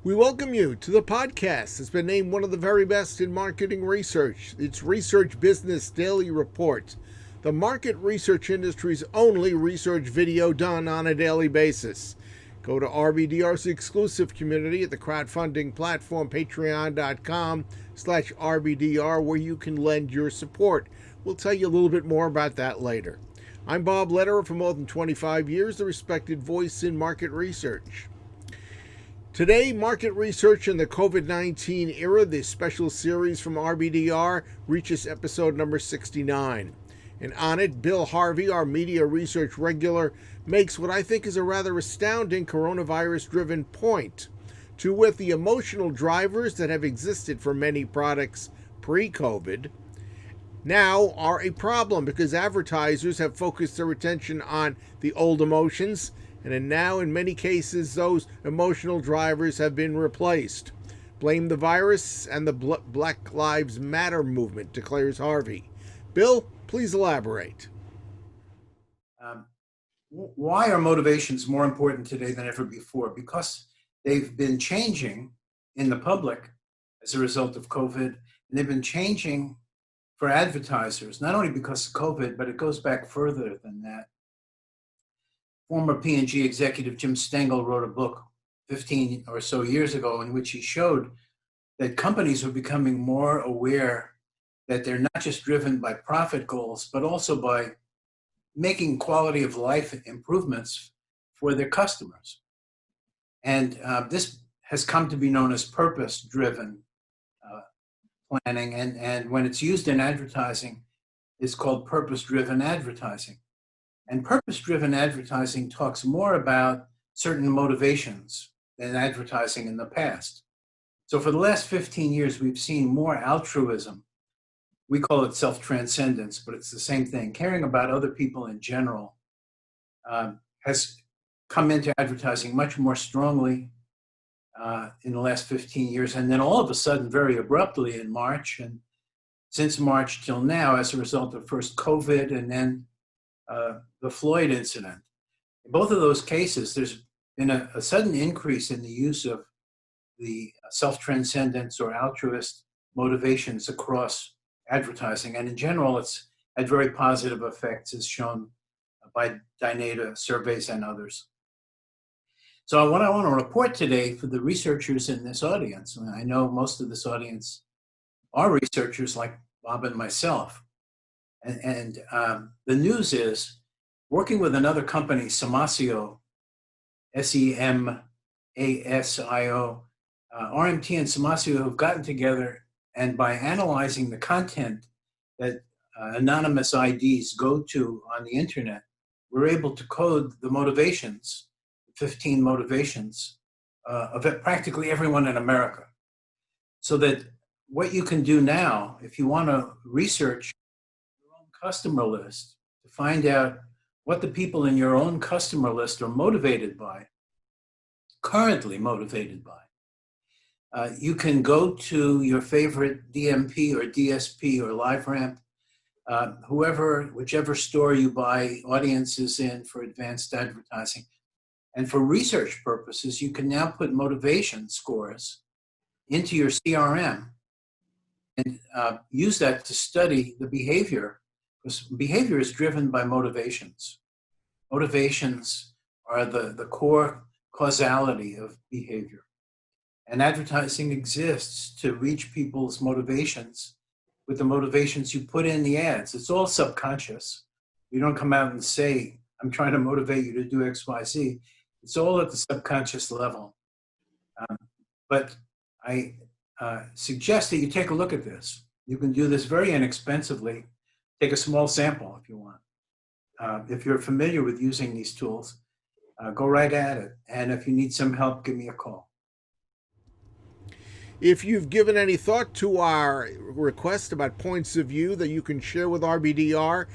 We welcome you to the podcast. It's been named one of the very best in marketing research. It's Research Business Daily Report, the market research industry's only research video done on a daily basis. Go to RBDR's exclusive community at the crowdfunding platform patreon.com/RBDR where you can lend your support. We'll tell you a little bit more about that later. I'm Bob Lederer, for more than 25 years, the respected voice in market research. Today, market research in the COVID-19 era, this special series from RBDR, reaches episode number 69. And on it, Bill Harvey, our media research regular, makes what I think is a rather astounding coronavirus-driven point, to with the emotional drivers that have existed for many products pre-COVID now are a problem because advertisers have focused their attention on the old emotions, and now in many cases those emotional drivers have been replaced. Blame the virus and the Black Lives Matter movement, declares Harvey. Bill, please elaborate. Why are motivations more important today than ever before? Because they've been changing in the public as a result of COVID, and they've been changing for advertisers, not only because of COVID, but it goes back further than that. Former P&G executive Jim Stengel wrote a book 15 or so years ago in which he showed that companies were becoming more aware that they're not just driven by profit goals, but also by making quality of life improvements for their customers. And this has come to be known as purpose-driven planning. And when it's used in advertising, it's called purpose-driven advertising. And purpose-driven advertising talks more about certain motivations than advertising in the past. So for the last 15 years, we've seen more altruism. We call it self-transcendence, but it's the same thing. Caring about other people in general has come into advertising much more strongly in the last 15 years. And then all of a sudden, very abruptly in March, and since March till now, as a result of first COVID and then the Floyd incident. In both of those cases, there's been a sudden increase in the use of the self-transcendence or altruist motivations across advertising. And in general, it's had very positive effects, as shown by Dynata surveys and others. So what I want to report today for the researchers in this audience, and I know most of this audience are researchers like Bob and myself, and the news is, working with another company, Semasio, Semasio, RMT and Semasio have gotten together, and by analyzing the content that anonymous IDs go to on the internet, we're able to code the motivations, 15 motivations of practically everyone in America. So that what you can do now, if you want to research your own customer list to find out what the people in your own customer list are motivated by, currently motivated by, you can go to your favorite DMP or DSP or LiveRamp, whichever store you buy audiences in for advanced advertising. And for research purposes, you can now put motivation scores into your CRM and use that to study the behavior, because behavior is driven by motivations. Motivations are the core causality of behavior. And advertising exists to reach people's motivations with the motivations you put in the ads. It's all subconscious. You don't come out and say, I'm trying to motivate you to do X, Y, Z. It's all at the subconscious level. But I suggest that you take a look at this. You can do this very inexpensively. Take a small sample if you want. If you're familiar with using these tools, go right at it. And if you need some help, give me a call. If you've given any thought to our request about points of view that you can share with RBDR,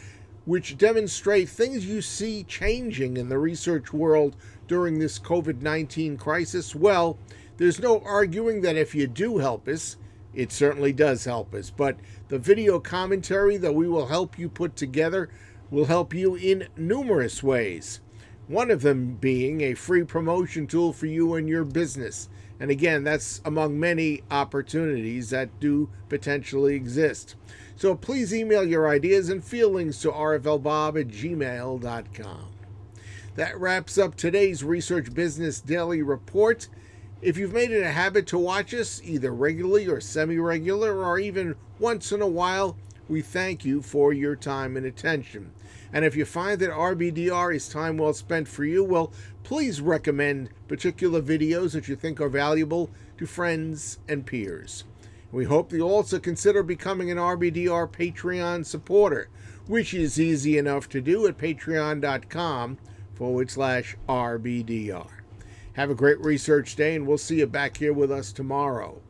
which demonstrate things you see changing in the research world during this COVID-19 crisis, well, there's no arguing that if you do help us, it certainly does help us. But the video commentary that we will help you put together will help you in numerous ways. One of them being a free promotion tool for you and your business. And again, that's among many opportunities that do potentially exist. So please email your ideas and feelings to rflbob@gmail.com. That wraps up today's Research Business Daily Report. If you've made it a habit to watch us, either regularly or semi-regular, or even once in a while, we thank you for your time and attention. And if you find that RBDR is time well spent for you, well, please recommend particular videos that you think are valuable to friends and peers. We hope that you'll also consider becoming an RBDR Patreon supporter, which is easy enough to do at patreon.com/RBDR. Have a great research day, and we'll see you back here with us tomorrow.